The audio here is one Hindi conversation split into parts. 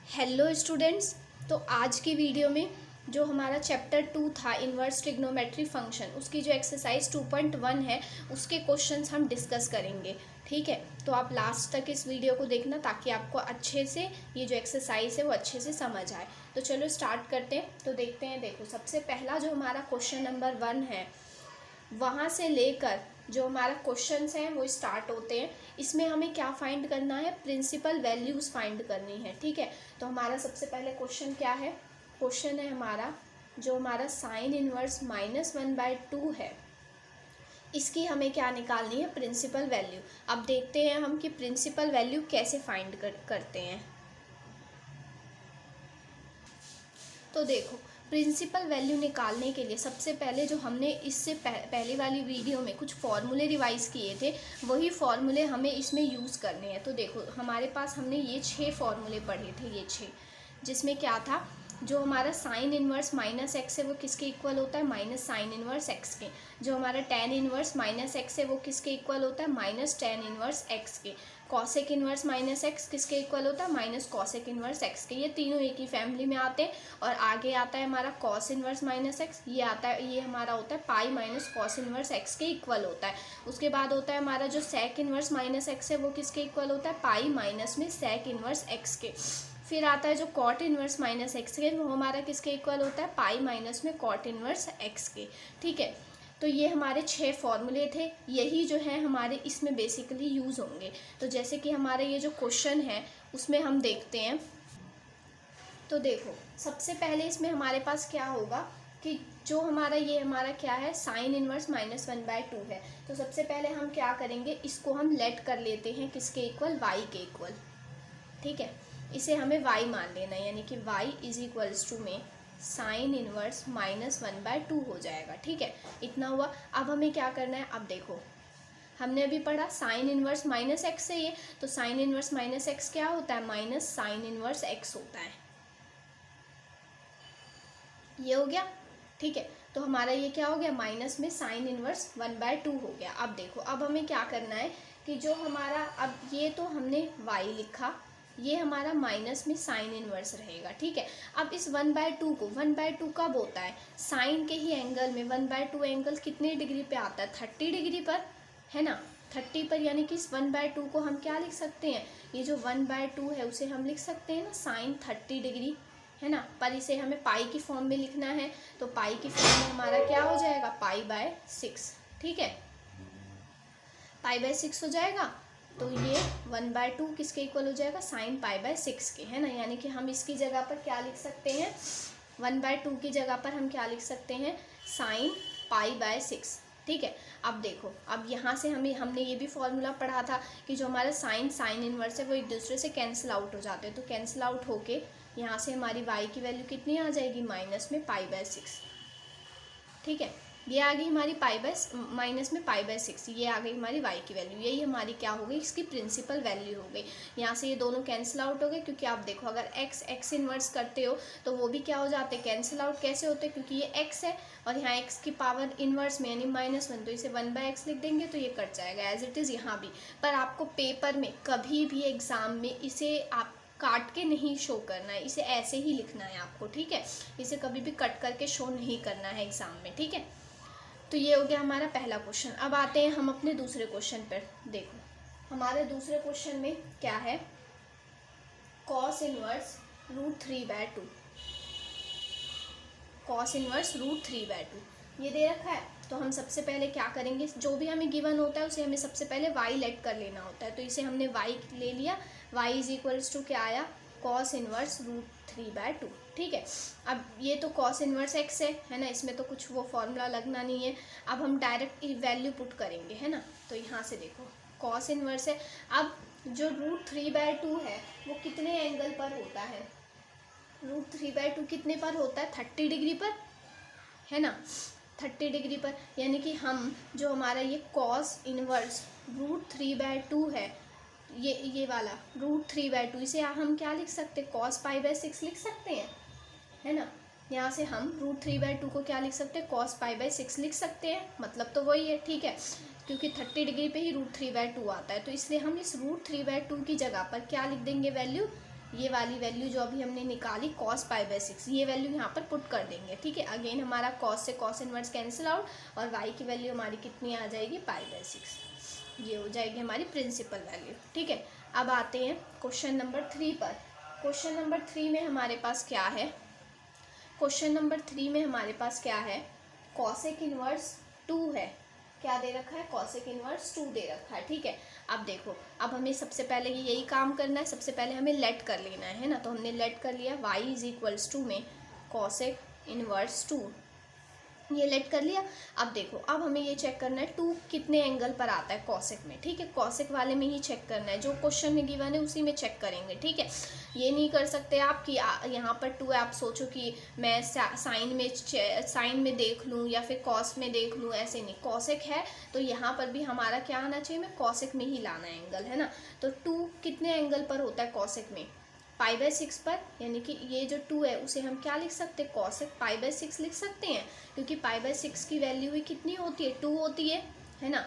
Hello students. तो आज की वीडियो में जो हमारा चैप्टर 2 था इन्वर्स ट्रिग्नोमेट्री फंक्शन, उसकी जो एक्सरसाइज 2.1 है उसके क्वेश्चंस हम डिस्कस करेंगे। ठीक है, तो आप लास्ट तक इस वीडियो को देखना ताकि आपको अच्छे से ये जो एक्सरसाइज है वो अच्छे से समझ आए। तो चलो स्टार्ट करते हैं। तो देखते हैं, देखो सबसे पहला जो हमारा क्वेश्चन नंबर 1 है वहाँ से लेकर जो हमारा क्वेश्चंस हैं वो स्टार्ट होते हैं। इसमें हमें क्या फाइंड करना है, प्रिंसिपल वैल्यूज़ फाइंड करनी है। ठीक है, तो हमारा सबसे पहले क्वेश्चन क्या है, क्वेश्चन है हमारा जो हमारा साइन इनवर्स -1/2 है, इसकी हमें क्या निकालनी है, प्रिंसिपल वैल्यू। अब देखते हैं हम कि प्रिंसिपल वैल्यू कैसे फाइंड करते हैं। तो देखो, प्रिंसिपल वैल्यू निकालने के लिए सबसे पहले जो हमने इससे पहले वाली वीडियो में कुछ फॉर्मूले रिवाइज किए थे वही फॉर्मूले हमें इसमें यूज़ करने हैं। तो देखो हमारे पास हमने ये 6 फॉर्मूले पढ़े थे, ये 6, जिसमें क्या था, जो हमारा साइन इनवर्स -x है वो किसके इक्वल होता है, माइनस साइन इनवर्स x के। जो हमारा tan इनवर्स -x है वो किसके इक्वल होता है, माइनस tan इनवर्स x के। कॉसेक इनवर्स -x किसके इक्वल होता है, माइनस कॉसेक इनवर्स x के। ये तीनों एक ही फैमिली में आते हैं। और आगे आता है हमारा कॉस इनवर्स -x, ये आता है, ये हमारा होता है pi minus cos inverse x के इक्वल होता है। उसके बाद होता है हमारा जो सेक इनवर्स -x है वो किसके इक्वल होता है, पाई माइनस में सेक इनवर्स x के। फिर आता है जो कॉट इनवर्स -x के, वो हमारा किसके इक्वल होता है, पाई माइनस में कॉट इनवर्स x के। ठीक है, तो ये हमारे 6 फॉर्मूले थे, यही जो है हमारे इसमें बेसिकली यूज़ होंगे। तो जैसे कि हमारे ये जो क्वेश्चन है उसमें हम देखते हैं। तो देखो सबसे पहले इसमें हमारे पास क्या होगा कि जो हमारा ये हमारा क्या है, साइन इनवर्स -1/2 है। तो सबसे पहले हम क्या करेंगे, इसको हम लेट कर लेते हैं किसके इक्वल, y के इक्वल। ठीक है, इसे हमें y मान लेना है, यानी कि y इज इक्वल्स टू में साइन इनवर्स -1/2 हो जाएगा। ठीक है, इतना हुआ। अब हमें क्या करना है, अब देखो हमने अभी पढ़ा साइन इनवर्स -x है ये, तो साइन इनवर्स -x क्या होता है, माइनस साइन इनवर्स x होता है। ये हो गया। ठीक है, तो हमारा ये क्या हो गया, माइनस में साइन इनवर्स 1/2 हो गया। अब देखो, अब हमें क्या करना है कि जो हमारा, अब ये तो हमने y लिखा, ये हमारा माइनस में साइन इनवर्स रहेगा। ठीक है, अब इस 1/2 को, 1/2 कब होता है, साइन के ही एंगल में 1/2 एंगल कितने डिग्री पे आता है, 30 डिग्री पर, है ना, 30 पर। यानी कि इस 1/2 को हम क्या लिख सकते हैं, ये जो 1/2 है उसे हम लिख सकते हैं ना साइन 30 डिग्री, है ना। पर इसे हमें पाई की फॉर्म में लिखना है, तो पाई की फॉर्म में हमारा क्या हो जाएगा, पाई/6। ठीक है, पाई/6 हो जाएगा। तो ये 1/2 किसके इक्वल हो जाएगा, साइन पाई/6 के, है ना। यानी कि हम इसकी जगह पर क्या लिख सकते हैं, 1/2 की जगह पर हम क्या लिख सकते हैं, साइन पाई/6। ठीक है, अब देखो, अब यहाँ से हमने ये भी फॉर्मूला पढ़ा था कि जो हमारा साइन इनवर्स है वो एक दूसरे से कैंसिल आउट हो जाते हैं। तो कैंसिल आउट होके यहाँ से हमारी y की वैल्यू कितनी आ जाएगी, माइनस में पाई/6। ठीक है, ये आ गई हमारी माइनस में पाई/6, ये आ गई हमारी y की वैल्यू। यही हमारी क्या हो गई, इसकी प्रिंसिपल वैल्यू हो गई। यहाँ से ये दोनों कैंसिल आउट हो गए, क्योंकि आप देखो अगर x इनवर्स करते हो तो वो भी क्या हो जाते हैं, कैंसिल आउट। कैसे होते हैं, क्योंकि ये x है और यहाँ x की पावर इनवर्स में यानी -1, तो इसे 1/x लिख देंगे तो ये कट जाएगा एज इट इज़ यहाँ भी। पर आपको पेपर में कभी भी एग्ज़ाम में इसे आप काट के नहीं शो करना है, इसे ऐसे ही लिखना है आपको। ठीक है, इसे कभी भी कट करके शो नहीं करना है एग्ज़ाम में। ठीक है, तो ये हो गया हमारा पहला क्वेश्चन। अब आते हैं हम अपने दूसरे क्वेश्चन पर। देखो हमारे दूसरे क्वेश्चन में क्या है, कॉस इनवर्स √3/2, कॉस इनवर्स √3/2 ये दे रखा है। तो हम सबसे पहले क्या करेंगे, जो भी हमें गिवन होता है उसे हमें सबसे पहले y लेट कर लेना होता है। तो इसे हमने y ले लिया, y इज इक्वल्स टू क्या आया, कॉस इनवर्स √3/2। ठीक है, अब ये तो कॉस इनवर्स x है ना, इसमें तो कुछ वो फॉर्मूला लगना नहीं है। अब हम डायरेक्ट वैल्यू पुट करेंगे, है ना। तो यहाँ से देखो कॉस इनवर्स है, अब जो √3/2 है वो कितने एंगल पर होता है, √3/2 कितने पर होता है, 30 डिग्री पर, है ना, 30 डिग्री पर। यानी कि हम जो हमारा ये कॉस इनवर्स √3/2 है, ये वाला √3/2, इसे हम क्या लिख सकते हैं, कॉस पाई/6 लिख सकते हैं, है ना। यहाँ से हम √3/2 को क्या लिख सकते हैं, कॉस पाई/6 लिख सकते हैं, मतलब तो वही है। ठीक है, क्योंकि 30 डिग्री पे ही √3/2 आता है, तो इसलिए हम इस √3/2 की जगह पर क्या लिख देंगे, वैल्यू ये वाली वैल्यू जो अभी हमने निकाली cos π/6, ये वैल्यू यहाँ पर पुट कर देंगे, ठीक है। अगेन हमारा cos से cos इनवर्स कैंसिल आउट, और y की वैल्यू हमारी कितनी आ जाएगी, π/6। ये हो जाएगी हमारी प्रिंसिपल वैल्यू, ठीक है। अब आते हैं क्वेश्चन नंबर 3 पर। क्वेश्चन नंबर 3 में हमारे पास क्या है, क्वेश्चन नंबर 3 में हमारे पास क्या है, कॉसेक इनवर्स 2 है। क्या दे रखा है, कॉसेक इनवर्स 2 दे रखा है, ठीक है। अब देखो, अब हमें सबसे पहले यही काम करना है, सबसे पहले हमें लेट कर लेना है ना। तो हमने लेट कर लिया y इज टू में कॉसेक इनवर्स 2, ये लेट कर लिया। अब देखो, अब हमें ये चेक करना है 2 कितने एंगल पर आता है कॉसेक में, ठीक है। कॉसेक वाले में ही चेक करना है, जो क्वेश्चन में गिवन है उसी में चेक करेंगे, ठीक है। ये नहीं कर सकते आप कि यहाँ पर 2 है, आप सोचो कि मैं साइन में देख लूँ या फिर कॉस में देख लूँ, ऐसे नहीं। कॉसेक है तो यहाँ पर भी हमारा क्या आना चाहिए, मैं कॉसेक में ही लाना है एंगल, है ना। तो 2 कितने एंगल पर होता है कॉसेक में, π/6 पर, यानी कि ये जो 2 है उसे हम क्या लिख सकते हैं, कॉसेक π/6 लिख सकते हैं, क्योंकि π/6 की वैल्यू भी कितनी होती है, 2 होती है ना।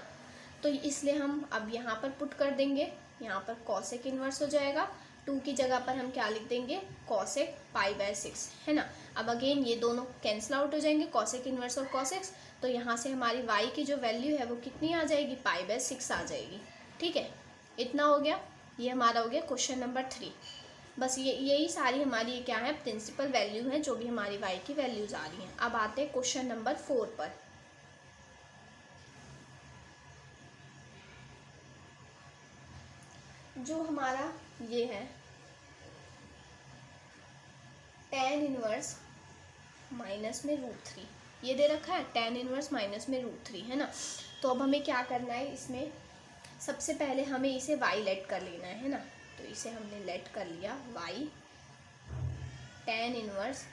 तो इसलिए हम अब यहाँ पर पुट कर देंगे, यहाँ पर कॉसेक इनवर्स हो जाएगा, 2 की जगह पर हम क्या लिख देंगे, कॉसेक π/6, है ना। अब अगेन ये दोनों कैंसिल आउट हो जाएंगे, कॉसेक इनवर्स और कॉसेक्स। तो यहाँ से हमारी y की जो वैल्यू है वो कितनी आ जाएगी, π/6 आ जाएगी, ठीक है। इतना हो गया, ये हमारा हो गया क्वेश्चन नंबर 3। बस यही सारी हमारी क्या है, प्रिंसिपल वैल्यू है, जो भी हमारी y की वैल्यूज आ रही हैं। अब आते हैं क्वेश्चन नंबर 4 पर। जो हमारा ये है tan इनवर्स माइनस में √3, ये दे रखा है tan इनवर्स माइनस में √3, है ना। तो अब हमें क्या करना है, इसमें सबसे पहले हमें इसे y लेट कर लेना है ना। तो इसे हमने लेट कर लिया y tan इनवर्स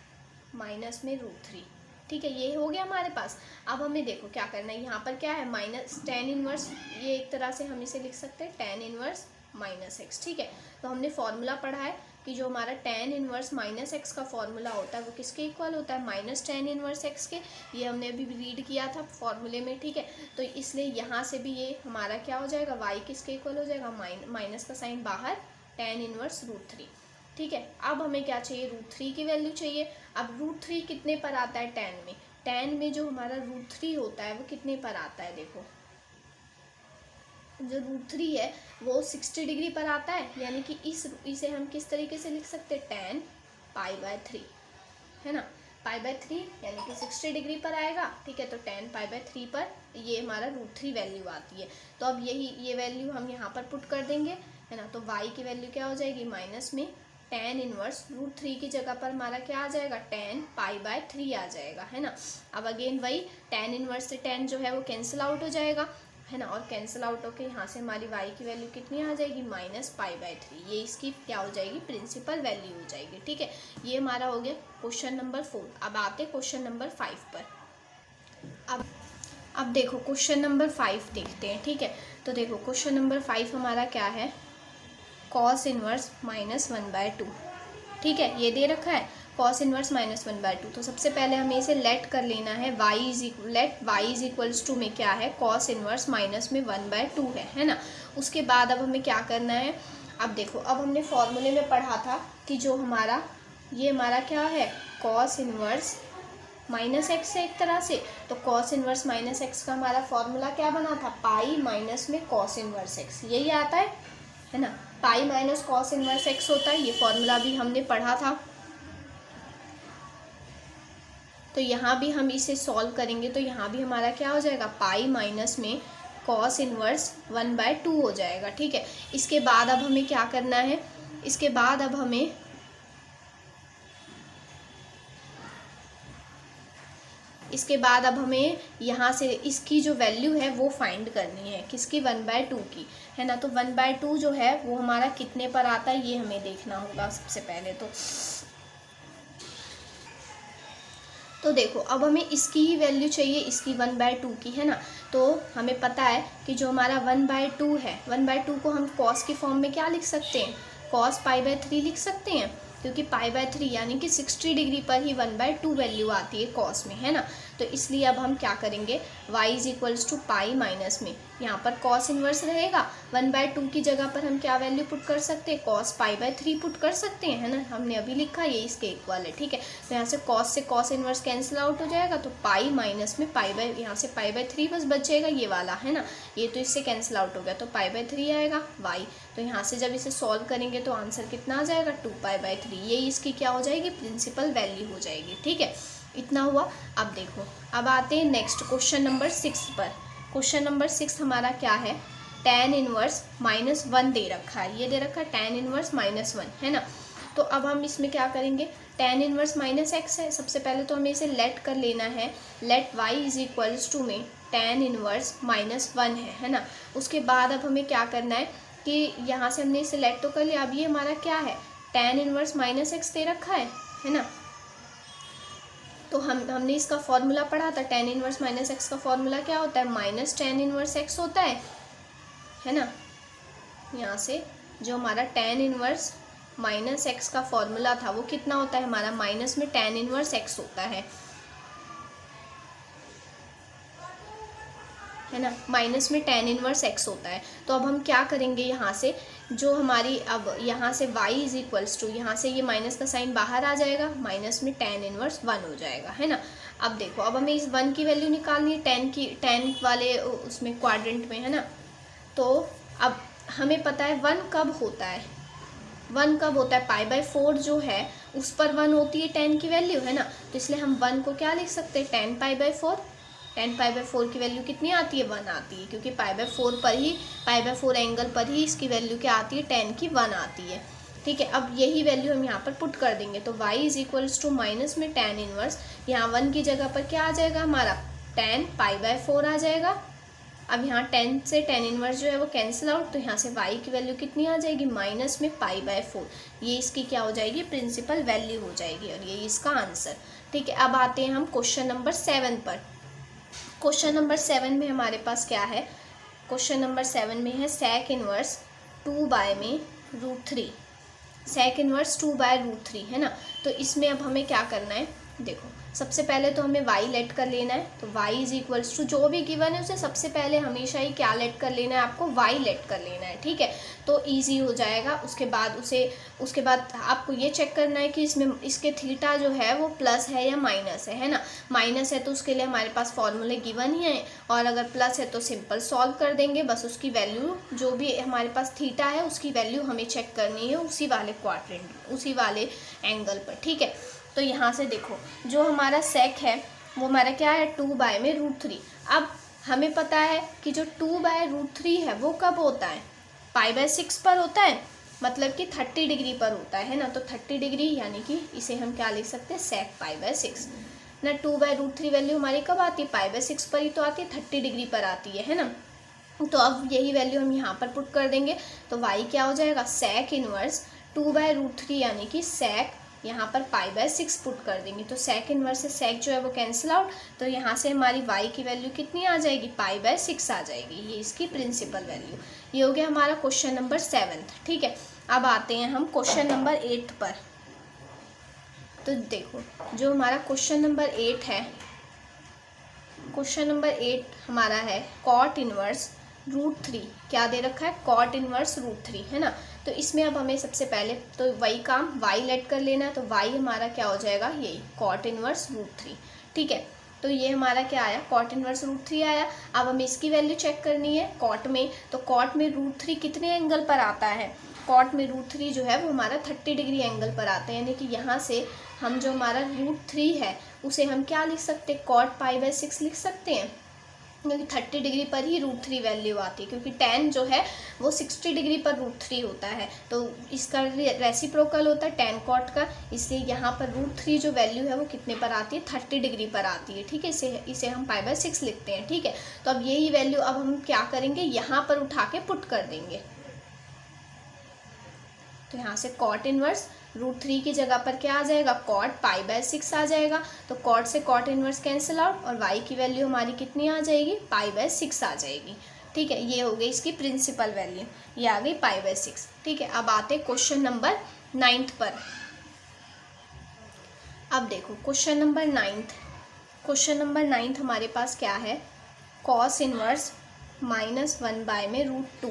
माइनस में √3, ठीक है। ये हो गया हमारे पास। अब हमें देखो क्या करना है, यहाँ पर क्या है, माइनस tan इनवर्स, ये एक तरह से हम इसे लिख सकते हैं tan इनवर्स -x, ठीक है। तो हमने फॉर्मूला पढ़ा है कि जो हमारा tan इनवर्स -x का फॉर्मूला होता है वो किसके इक्वल होता है, माइनस tan इनवर्स x के। ये हमने अभी रीड किया था फॉर्मूले में, ठीक है। तो इसलिए यहाँ से भी ये हमारा क्या हो जाएगा, y किसके इक्वल हो जाएगा, माइनस का साइन बाहर, tan इनवर्स √3, ठीक है। अब हमें क्या चाहिए, √3 की वैल्यू चाहिए। अब √3 कितने पर आता है tan में, tan में जो हमारा √3 होता है वो कितने पर आता है, देखो जो √3 है वो 60 डिग्री पर आता है, यानी कि इसे हम किस तरीके से लिख सकते हैं, tan π/3, है ना। π/3 यानी कि 60 डिग्री पर आएगा, ठीक है। तो tan π/3 पर ये हमारा √3 वैल्यू आती है। तो अब ये वैल्यू हम यहाँ पर पुट कर देंगे, है ना। तो y की वैल्यू क्या हो जाएगी, माइनस में tan इनवर्स √3 की जगह पर हमारा क्या आ जाएगा, tan π/3 आ जाएगा, है ना। अब अगेन वही tan इनवर्स से tan जो है वो कैंसिल आउट हो जाएगा, है ना। और कैंसिल आउट होकर यहाँ से हमारी y की वैल्यू कितनी आ जाएगी, -π/3। ये इसकी क्या हो जाएगी, प्रिंसिपल वैल्यू हो जाएगी, ठीक है। ये हमारा हो गया क्वेश्चन नंबर 4। अब आते क्वेश्चन नंबर 5 पर। अब देखो क्वेश्चन नंबर 5 देखते हैं, ठीक है। तो देखो क्वेश्चन नंबर 5 हमारा क्या है, cos इनवर्स -1/2, ठीक है। ये दे रखा है cos इनवर्स -1/2। तो सबसे पहले हमें इसे लेट कर लेना है, y इज इक्वल्स टू में क्या है, cos इनवर्स माइनस में 1/2 है ना। उसके बाद अब हमें क्या करना है, अब देखो, अब हमने फॉर्मूले में पढ़ा था कि जो हमारा ये हमारा क्या है, cos इनवर्स -x है एक तरह से। तो cos इनवर्स -x का हमारा फॉर्मूला क्या बना था, पाई माइनस में cos इनवर्स x, यही आता है ना। Pi minus cos inverse x होता है, ये फॉर्मूला भी हमने पढ़ा था। तो यहाँ भी हम इसे सॉल्व करेंगे तो यहाँ भी हमारा क्या हो जाएगा, पाई माइनस में cos इनवर्स 1/2 हो जाएगा, ठीक है। इसके बाद अब हमें क्या करना है, इसके बाद अब हमें यहाँ से इसकी जो वैल्यू है वो फाइंड करनी है, किसकी, 1/2 की, है ना। तो 1/2 जो है वो हमारा कितने पर आता है, ये हमें देखना होगा सबसे पहले। तो देखो, अब हमें इसकी ही वैल्यू चाहिए, इसकी 1/2 की, है ना। तो हमें पता है कि जो हमारा 1/2 है, 1/2 को हम cos की फॉर्म में क्या लिख सकते हैं, cos π/3 लिख सकते हैं, क्योंकि π/3 यानी कि 60 डिग्री पर ही 1/2 वैल्यू आती है cos में, है ना। तो इसलिए अब हम क्या करेंगे, y is equals to pi minus में यहाँ पर कॉस इन्वर्स रहेगा, 1/2 की जगह पर हम क्या वैल्यू पुट कर सकते हैं, कॉस पाई/3 पुट कर सकते हैं, है ना, हमने अभी लिखा ये इसके इक्वल है। ठीक है, तो यहाँ से कॉस इन्वर्स कैंसिल आउट हो जाएगा, तो पाई माइनस में यहाँ से पाई/3 बस बचेगा ये वाला, है ना, ये तो इससे कैंसिल आउट हो गया, तो पाई/3 आएगा y। तो यहाँ से जब इसे सॉल्व करेंगे तो आंसर कितना आ जाएगा, 2π/3, ये इसकी क्या हो जाएगी, प्रिंसिपल वैल्यू हो जाएगी। ठीक है, इतना हुआ। अब देखो, अब आते हैं नेक्स्ट क्वेश्चन नंबर 6 पर। क्वेश्चन नंबर 6 हमारा क्या है, tan इनवर्स -1 दे रखा है, ये दे रखा है tan इनवर्स -1, है ना। तो अब हम इसमें क्या करेंगे, tan इनवर्स -x है, सबसे पहले तो हमें इसे लेट कर लेना है, let y is equals to में tan इनवर्स -1 है ना। उसके बाद अब हमें क्या करना है कि यहाँ से हमने इसे लेट तो कर लिया, अब ये हमारा क्या है, tan इनवर्स -x दे रखा है ना। तो हमने इसका फॉर्मूला पढ़ा था, tan इनवर्स -x का फॉर्मूला क्या होता है, माइनस tan इनवर्स x होता है ना। यहाँ से जो हमारा tan इनवर्स -x का फॉर्मूला था वो कितना होता है हमारा, माइनस में tan इनवर्स x होता है ना, माइनस में tan इनवर्स x होता है। तो अब हम क्या करेंगे, यहाँ से जो हमारी, अब यहाँ से y इज इक्वल्स टू, यहाँ से ये माइनस का साइन बाहर आ जाएगा, माइनस में tan इनवर्स 1 हो जाएगा, है ना। अब देखो, अब हमें इस 1 की वैल्यू निकालनी है, tan वाले उसमें क्वाड्रेंट में, है ना। तो अब हमें पता है 1 कब होता है, 1 कब होता है, π/4 जो है उस पर 1 होती है tan की वैल्यू, है ना। तो इसलिए हम 1 को क्या लिख सकते हैं, tan π/4, tan π/4 की वैल्यू कितनी आती है, 1 आती है, क्योंकि π/4 एंगल पर ही इसकी वैल्यू क्या आती है, tan की 1 आती है। ठीक है, अब यही वैल्यू हम यहाँ पर पुट कर देंगे, तो y is equals to minus में tan इनवर्स, यहाँ 1 की जगह पर क्या आ जाएगा हमारा, tan π/4 आ जाएगा। अब यहाँ 10 से tan इनवर्स जो है वो कैंसिल आउट, तो यहाँ से y की वैल्यू कितनी आ जाएगी, माइनस में π/4, ये इसकी क्या हो जाएगी, प्रिंसिपल वैल्यू हो जाएगी, और ये इसका आंसर। ठीक है, अब आते हैं हम क्वेश्चन नंबर 7 पर। क्वेश्चन नंबर 7 में हमारे पास क्या है, क्वेश्चन नंबर 7 में है sec इनवर्स 2/√3, sec इनवर्स 2/√3, है ना। तो इसमें अब हमें क्या करना है, देखो सबसे पहले तो हमें y लेट कर लेना है, तो y इज इक्वल्स टू जो भी गिवन है उसे सबसे पहले हमेशा ही क्या लेट कर लेना है, आपको y लेट कर लेना है। ठीक है, तो इजी हो जाएगा। उसके बाद आपको ये चेक करना है कि इसमें इसके थीटा जो है वो प्लस है या माइनस है ना। माइनस है तो उसके लिए हमारे पास फॉर्मूले गिवन ही हैं, और अगर प्लस है तो सिंपल सॉल्व कर देंगे, बस उसकी वैल्यू जो भी हमारे पास थीटा है उसकी वैल्यू हमें चेक करनी है उसी वाले क्वाड्रेंट, उसी वाले एंगल पर। ठीक है, तो यहाँ से देखो जो हमारा सेक है वो हमारा क्या है, 2/√3। अब हमें पता है कि जो 2/√3 है वो कब होता है, π/6 पर होता है, मतलब कि 30 डिग्री पर होता है ना। तो 30 डिग्री यानी कि इसे हम क्या लिख सकते हैं, सेक π/6 ना। 2/√3 वैल्यू हमारी कब आती है, π/6 पर ही तो आती है, 30 डिग्री पर आती है ना। तो अब यही वैल्यू हम यहाँ पर पुट कर देंगे, तो y क्या हो जाएगा, सेक इनवर्स 2/√3 यानी कि सेक यहाँ पर π/6 पुट कर देंगे, तो सेक इनवर्स से सेक जो है वो कैंसिल आउट, तो यहाँ से हमारी y की वैल्यू कितनी आ जाएगी, π/6 आ जाएगी, ये इसकी प्रिंसिपल वैल्यू। ये हो गया हमारा क्वेश्चन नंबर 7। ठीक है, अब आते हैं हम क्वेश्चन नंबर 8 पर। तो देखो जो हमारा क्वेश्चन नंबर 8 है, क्वेश्चन नंबर 8 हमारा है cot इनवर्स √3, क्या दे रखा है, cot इनवर्स √3, है ना। तो इसमें अब हमें सबसे पहले तो वही काम y लेट कर लेना है, तो y हमारा क्या हो जाएगा, यही cot इनवर्स √3। ठीक है, तो ये हमारा क्या आया, cot इनवर्स √3 आया। अब हमें इसकी वैल्यू चेक करनी है cot में, तो cot में √3 कितने एंगल पर आता है, cot में √3 जो है वो हमारा 30 डिग्री एंगल पर आता है, यानी कि यहाँ से हम जो हमारा √3 है उसे हम क्या लिख सकते हैं, cot π/6 लिख सकते हैं, क्योंकि 30 डिग्री पर ही √3 वैल्यू आती है, क्योंकि tan जो है वो 60 डिग्री पर √3 होता है, तो इसका रेसिप्रोकल होता है tan cot का, इसलिए यहाँ पर √3 जो वैल्यू है वो कितने पर आती है, 30 डिग्री पर आती है। ठीक है, इसे हम π/6 लिखते हैं। ठीक है, तो अब यही वैल्यू अब हम क्या करेंगे, यहाँ पर उठा के पुट कर देंगे, तो यहाँ से cot इनवर्स √3 की जगह पर क्या आ जाएगा, cot π/6 आ जाएगा, तो cot से cot इनवर्स कैंसिल आउट, और y की वैल्यू हमारी कितनी आ जाएगी, π/6 आ जाएगी। ठीक है, ये हो गई इसकी प्रिंसिपल वैल्यू, ये आ गई π/6। ठीक है, अब आते क्वेश्चन नंबर 9 पर। अब देखो क्वेश्चन नंबर 9, क्वेश्चन नंबर 9 हमारे पास क्या है, कॉस इनवर्स -1 में √2।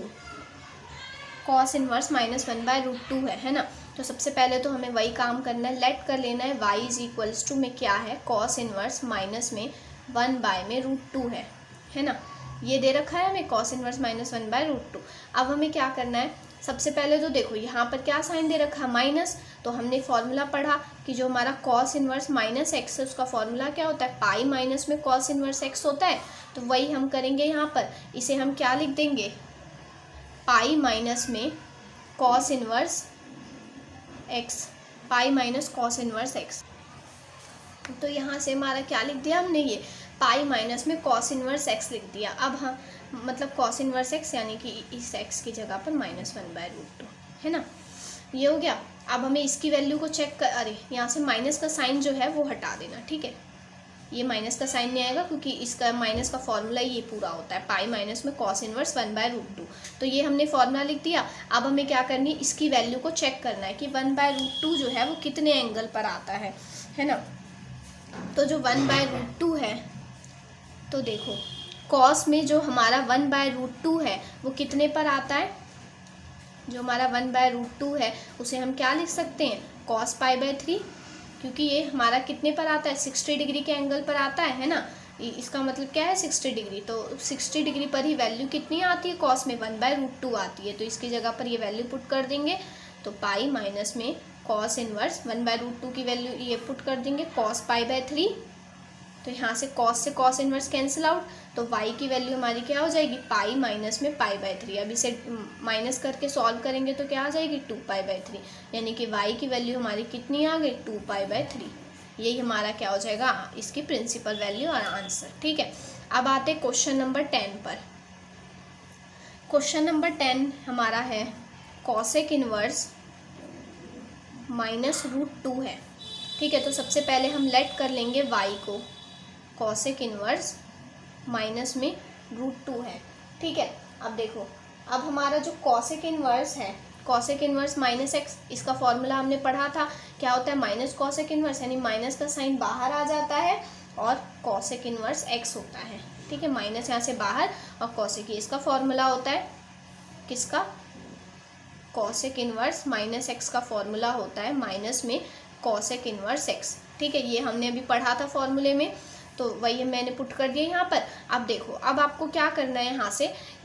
कॉस इनवर्स -1/√2 है ना। तो सबसे पहले तो हमें वही काम करना है, लेट कर लेना है y इज इक्वल्स टू में क्या है, कॉस इनवर्स -1/√2 है ना। ये दे रखा है हमें कॉस इनवर्स -1/√2। अब हमें क्या करना है, सबसे पहले तो देखो यहाँ पर क्या साइन दे रखा है, माइनस। तो हमने फॉर्मूला पढ़ा कि जो हमारा कॉस इनवर्स -x है उसका फॉर्मूला क्या होता है, पाई माइनस में कॉस इनवर्स x होता है। तो वही हम करेंगे यहाँ पर, इसे हम क्या लिख देंगे, पाई माइनस में cos inverse x, pi minus cos inverse x। तो यहाँ से हमारा क्या लिख दिया हमने, ये पाई माइनस में कॉस इनवर्स x लिख दिया। अब हम मतलब कॉस इनवर्स x यानी कि इस x की जगह पर -1/√2 है ना, ये हो गया। अब हमें इसकी वैल्यू को चेक कर, अरे यहाँ से माइनस का साइन जो है वो हटा देना, ठीक है। ये माइनस का साइन नहीं आएगा क्योंकि इसका माइनस का फॉर्मूला ये पूरा होता है, पाई माइनस में कॉस इनवर्स 1/√2। तो ये हमने फॉर्मूला लिख दिया। अब हमें क्या करनी है, इसकी वैल्यू को चेक करना है कि 1/√2 जो है वो कितने एंगल पर आता है ना। तो जो 1/√2 है, तो देखो कॉस में जो हमारा 1/√2 है वो कितने पर आता है, जो हमारा 1/√2 है उसे हम क्या लिख सकते हैं, cos π/3, क्योंकि ये हमारा कितने पर आता है, 60 डिग्री के एंगल पर आता है ना। इसका मतलब क्या है 60 डिग्री, तो 60 डिग्री पर ही वैल्यू कितनी आती है कॉस में, 1/√2 आती है। तो इसकी जगह पर ये वैल्यू पुट कर देंगे, तो पाई माइनस में कॉस इनवर्स 1/√2 की वैल्यू ये पुट कर देंगे, cos π/3। तो यहाँ से कॉस इनवर्स कैंसिल आउट, तो y की वैल्यू हमारी क्या हो जाएगी, पाई माइनस में π/3। अब इसे माइनस करके सॉल्व करेंगे तो क्या आ जाएगी, 2π/3, यानी कि y की वैल्यू हमारी कितनी आ गई, 2π/3। यही हमारा क्या हो जाएगा, इसकी प्रिंसिपल वैल्यू और आंसर, ठीक है। अब आते क्वेश्चन नंबर 10 पर। क्वेश्चन नंबर 10 हमारा है कॉसेक इनवर्स -√2 है, ठीक है। तो सबसे पहले हम लेट कर लेंगे y को, कॉसेक इनवर्स माइनस में √2 है, ठीक है। अब देखो, अब हमारा जो कॉसेक इनवर्स है, कॉसेक इनवर्स -x, इसका फॉर्मूला हमने पढ़ा था, क्या होता है, माइनस कॉसेक इनवर्स, यानी माइनस का साइन बाहर आ जाता है और कॉसेक इनवर्स x होता है, ठीक है। माइनस यहाँ से बाहर और कॉसेक, ये इसका फॉर्मूला होता है, किसका, कॉसेक इनवर्स -x का फॉर्मूला होता है माइनस में कॉसेक इनवर्स x, ठीक है। ये हमने अभी पढ़ा था फॉर्मूले में, तो वही मैंने पुट कर दिया यहाँ पर। अब देखो, अब आपको क्या करना है,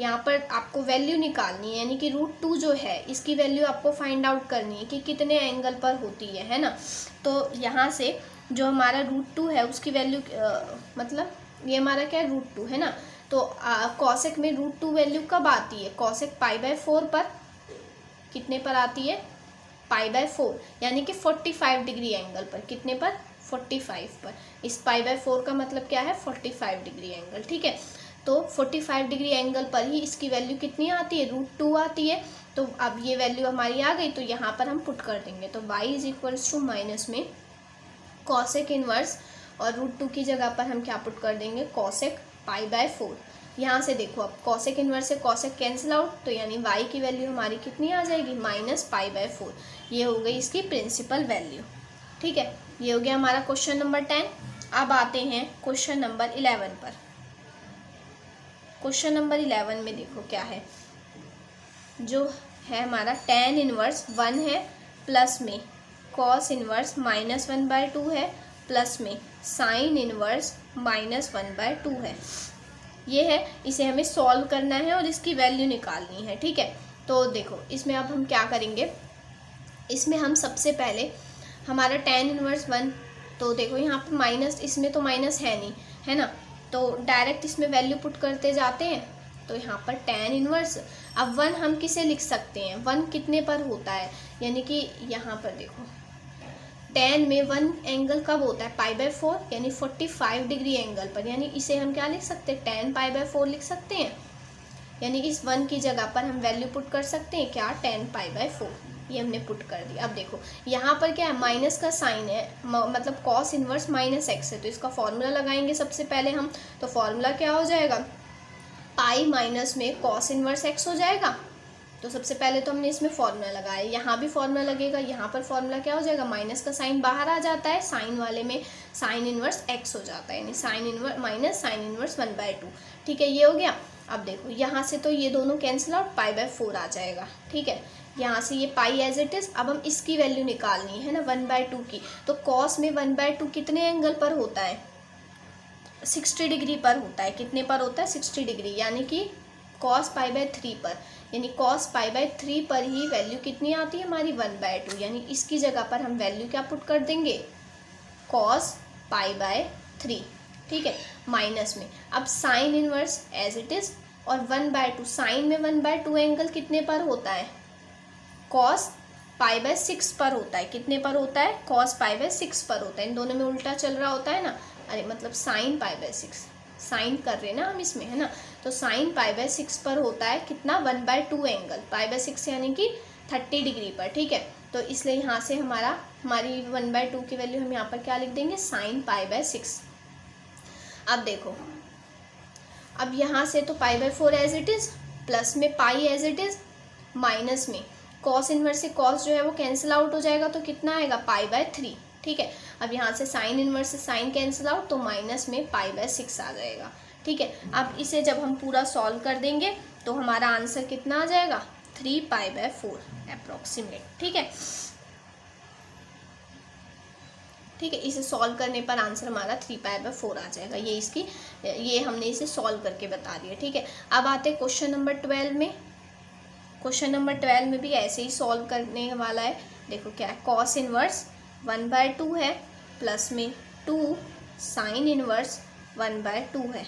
यहाँ पर आपको वैल्यू निकालनी है, यानी कि √2 जो है इसकी वैल्यू आपको फाइंड आउट करनी है कि कितने एंगल पर होती है ना। तो यहाँ से जो हमारा √2 है उसकी वैल्यू मतलब ये हमारा क्या है, √2 है ना। तो कॉसेक में √2 वैल्यू कब आती है, कॉसेक π/4 पर कितने पर आती है, π/4, यानी कि 45 डिग्री एंगल पर, कितने पर, 45 पर। इस π/4 का मतलब क्या है, 45 डिग्री एंगल, ठीक है। तो 45 डिग्री एंगल पर ही इसकी वैल्यू कितनी आती है, √2 आती है। तो अब ये वैल्यू हमारी आ गई, तो यहाँ पर हम पुट कर देंगे, तो y is equals to minus में कॉसेक इनवर्स और √2 की जगह पर हम क्या पुट कर देंगे, कॉसेक π/4। यहाँ से देखो, अब कॉसेक इनवर्स से कॉसेक कैंसिल आउट, तो यानी y की वैल्यू हमारी कितनी आ जाएगी, -π/4। ये हो गई इसकी प्रिंसिपल वैल्यू, ठीक है। ये हो गया हमारा क्वेश्चन नंबर 10। अब आते हैं क्वेश्चन नंबर 11 पर। क्वेश्चन नंबर 11 में देखो क्या है, जो है हमारा tan इनवर्स 1 है, प्लस में cos इनवर्स -1/2 है, प्लस में sin इनवर्स -1/2 है। ये है, इसे हमें सॉल्व करना है और इसकी वैल्यू निकालनी है, ठीक है। तो देखो, इसमें अब हम क्या करेंगे, इसमें हम सबसे पहले हमारा tan इनवर्स 1, तो देखो यहाँ पे माइनस, इसमें तो माइनस है नहीं, है ना। तो डायरेक्ट इसमें वैल्यू पुट करते जाते हैं, तो यहाँ पर tan इनवर्स, अब 1 हम किसे लिख सकते हैं, 1 कितने पर होता है, यानी कि यहाँ पर देखो tan में 1 एंगल कब होता है, π/4, यानी 45 डिग्री एंगल पर, यानी इसे हम क्या लिख सकते हैं, tan π/4 लिख सकते हैं। यानी इस 1 की जगह पर हम वैल्यू पुट कर सकते हैं, क्या, tan π/4, ये हमने पुट कर दिया। अब देखो यहाँ पर क्या है, माइनस का साइन है, मतलब कॉस इनवर्स -x है, तो इसका फॉर्मूला लगाएंगे सबसे पहले हम। तो फॉर्मूला क्या हो जाएगा, पाई माइनस में कॉस इनवर्स x हो जाएगा, तो सबसे पहले तो हमने इसमें फॉर्मूला लगाया, यहाँ भी फॉर्मूला लगेगा, यहाँ पर फॉर्मूला क्या हो जाएगा, माइनस का साइन बाहर आ जाता है, साइन वाले में साइन इनवर्स x हो जाता है, यानी sine inverse minus sine inverse 1/2। ठीक है, ये हो गया। अब देखो यहाँ से तो ये दोनों कैंसिल आउट, π/4 आ जाएगा। ठीक है, यहाँ से ये पाई एज इट इज़। अब हम इसकी वैल्यू निकालनी है ना 1/2 की। तो कॉस में 1/2 कितने एंगल पर होता है, 60 डिग्री पर होता है। कितने पर होता है, 60 डिग्री, यानी कि cos π/3 पर, यानी cos π/3 पर ही वैल्यू कितनी आती है हमारी 1/2, यानी इसकी जगह पर हम वैल्यू क्या पुट कर देंगे, cos π/3। ठीक है, माइनस में अब sine inverse as it is और 1/2, साइन में 1/2 एंगल कितने पर होता है, cos π/6 पर होता है। कितने पर होता है, cos π/6 पर होता है। इन दोनों में उल्टा चल रहा होता है ना, अरे मतलब साइन π/6, साइन कर रहे हैं ना हम इसमें, है ना। तो साइन π/6 पर होता है कितना, 1/2 एंगल, π/6 यानी कि 30 डिग्री पर। ठीक है, तो इसलिए यहाँ से हमारी 1/2 की वैल्यू हम यहाँ पर क्या लिख देंगे, साइन π/6। अब देखो, अब यहाँ से तो π/4 एज इट इज़, प्लस में पाई एज इट इज़, माइनस में कॉस इनवर्स से कॉस जो है वो कैंसिल आउट हो जाएगा, तो कितना आएगा, π/3। ठीक है, अब यहाँ से साइन इनवर्स से साइन कैंसिल आउट, तो माइनस में π/6 आ जाएगा। ठीक है, अब इसे जब हम पूरा सॉल्व कर देंगे तो हमारा आंसर कितना आ जाएगा, 3π/4 अप्रॉक्सीमेट। ठीक है, ठीक है, इसे सॉल्व करने पर आंसर हमारा 3π/4 आ जाएगा। ये हमने इसे सॉल्व करके बता दिया। ठीक है, अब आते हैं क्वेश्चन नंबर 12 में। क्वेश्चन नंबर 12 में भी ऐसे ही सॉल्व करने वाला है। देखो क्या है, कॉस इनवर्स 1/2 है, प्लस में 2 साइन इनवर्स 1/2 है,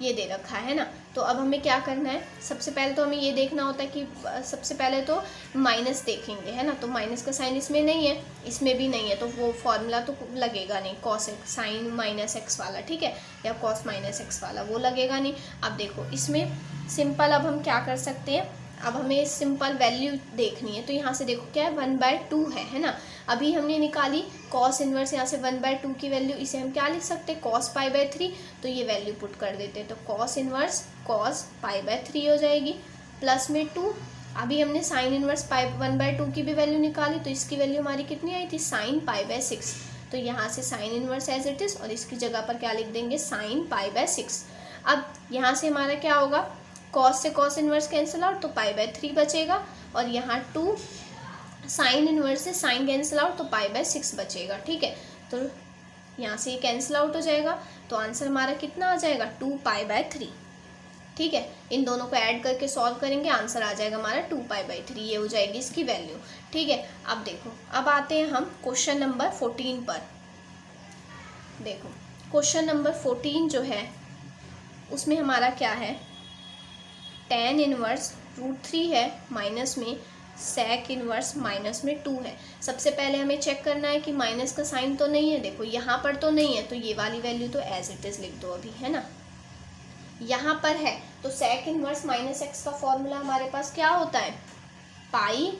ये दे रखा है ना। तो अब हमें क्या करना है, सबसे पहले तो हमें ये देखना होता है कि सबसे पहले तो माइनस देखेंगे, है ना। तो माइनस का साइन इसमें नहीं है, इसमें भी नहीं है, तो वो फॉर्मूला तो लगेगा नहीं, cos x sine minus x वाला, ठीक है, या कॉस माइनस एक्स वाला, वो लगेगा नहीं। अब देखो इसमें सिंपल, अब हम क्या कर सकते हैं, अब हमें सिंपल वैल्यू देखनी है। तो यहाँ से देखो क्या है, 1/2 है ना। अभी हमने निकाली कॉस इनवर्स, यहाँ से 1/2 की वैल्यू, इसे हम क्या लिख सकते हैं, cos π/3। तो ये वैल्यू पुट कर देते हैं, तो कॉस इनवर्स cos π/3 हो जाएगी, प्लस में 2। अभी हमने साइन इनवर्स 1/2 की भी वैल्यू निकाली, तो इसकी वैल्यू हमारी कितनी आई थी, साइन π/6। तो यहाँ से sine inverse as it is, और इसकी जगह पर क्या लिख देंगे, साइन π/6। अब यहाँ से हमारा क्या होगा, कॉस से कॉस इनवर्स कैंसिल आउट, तो π/3 बचेगा, और यहाँ 2 साइन इनवर्स से साइन कैंसिल आउट, तो π/6 बचेगा। ठीक है, तो यहाँ से ये कैंसिल आउट हो जाएगा, तो आंसर हमारा कितना आ जाएगा, 2π/3। ठीक है, इन दोनों को ऐड करके सॉल्व करेंगे, आंसर आ जाएगा हमारा 2π/3, ये हो जाएगी इसकी वैल्यू। ठीक है, अब देखो, अब आते हैं हम क्वेश्चन नंबर 14 पर। देखो क्वेश्चन नंबर 14 जो है उसमें हमारा क्या है, tan इनवर्स √3 है, माइनस में sec इनवर्स माइनस में 2 है। सबसे पहले हमें चेक करना है कि माइनस का साइन तो नहीं है, देखो यहाँ पर तो नहीं है, तो ये वाली वैल्यू तो एज इट इज़ लिख दो अभी, है ना। यहाँ पर है तो sec इनवर्स माइनस एक्स का फॉर्मूला हमारे पास क्या होता है, पाई,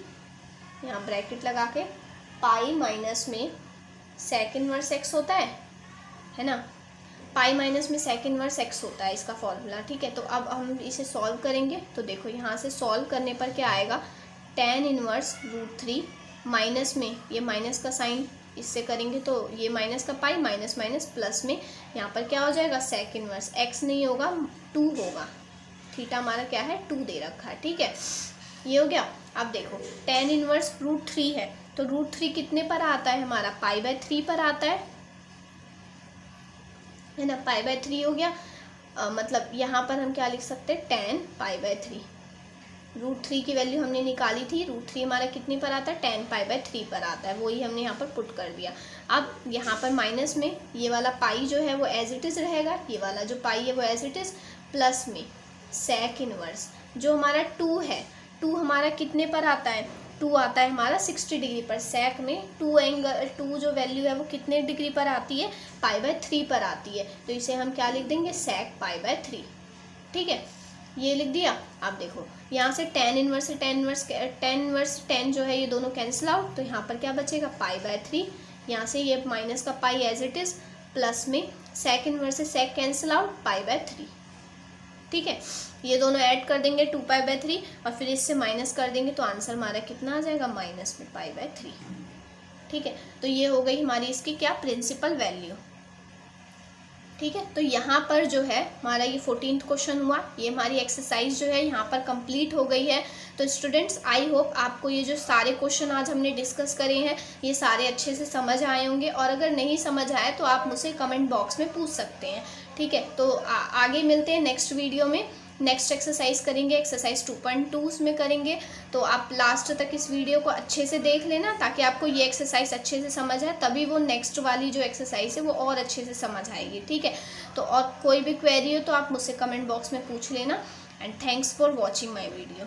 यहाँ ब्रैकेट लगा के, पाई माइनस में sec इनवर्स एक्स होता है ना, पाई माइनस में sec इनवर्स एक्स होता है इसका फॉर्मूला। ठीक है, तो अब हम इसे सॉल्व करेंगे, तो देखो यहाँ से सॉल्व करने पर क्या आएगा, tan इनवर्स √3 माइनस में ये माइनस का साइन इससे करेंगे, तो ये माइनस का पाई, माइनस माइनस प्लस में यहाँ पर क्या हो जाएगा, sec इनवर्स एक्स नहीं होगा 2 होगा, थीटा हमारा क्या है 2 दे रखा है। ठीक है, ये हो गया। अब देखो tan इनवर्स √3 है, तो √3 कितने पर आता है हमारा, π/3 पर आता है ना, π/3 हो गया। मतलब यहाँ पर हम क्या लिख सकते हैं, tan π/3, √3 की वैल्यू हमने निकाली थी, √3 हमारा कितने पर आता है, tan π/3 पर आता है, वही हमने यहाँ पर पुट कर दिया। अब यहाँ पर माइनस में ये वाला पाई जो है वो एज इट इज़ रहेगा, ये वाला जो पाई है वो एज इट इज़, प्लस में sec इनवर्स जो हमारा 2 है, 2 हमारा कितने पर आता है, 2 आता है हमारा 60 डिग्री पर, sec में 2 जो वैल्यू है वो कितने डिग्री पर आती है, π/3 पर आती है, तो इसे हम क्या लिख देंगे, sec π/3। ठीक है, ये लिख दिया। अब देखो यहाँ से tan इनवर्स से tan जो है ये दोनों कैंसिल आउट, तो यहाँ पर क्या बचेगा, π/3, यहाँ से ये माइनस का पाई एज इट इज़, प्लस में sec इनवर्स से sec कैंसिल आउट, π/3। ठीक है। ये दोनों ऐड कर देंगे 2π/3 और फिर इससे माइनस कर देंगे तो आंसर हमारा कितना आ जाएगा, -π/3। ठीक है, तो ये हो गई हमारी इसकी क्या, प्रिंसिपल वैल्यू। ठीक है, तो यहाँ पर जो है हमारा ये 14th क्वेश्चन हुआ, ये हमारी एक्सरसाइज जो है यहाँ पर कंप्लीट हो गई है। तो स्टूडेंट्स, आई होप आपको ये जो सारे क्वेश्चन आज हमने डिस्कस करे हैं ये सारे अच्छे से समझ आए होंगे, और अगर नहीं समझ आए तो आप मुझसे कमेंट बॉक्स में पूछ सकते हैं। ठीक है, तो आगे मिलते हैं नेक्स्ट वीडियो में। नेक्स्ट एक्सरसाइज करेंगे, एक्सरसाइज 2.2 उसमें करेंगे। तो आप लास्ट तक इस वीडियो को अच्छे से देख लेना ताकि आपको ये एक्सरसाइज अच्छे से समझ आए, तभी वो नेक्स्ट वाली जो एक्सरसाइज है वो और अच्छे से समझ आएगी। ठीक है, तो और कोई भी क्वेरी हो तो आप मुझसे कमेंट बॉक्स में पूछ लेना। And thanks for watching my video.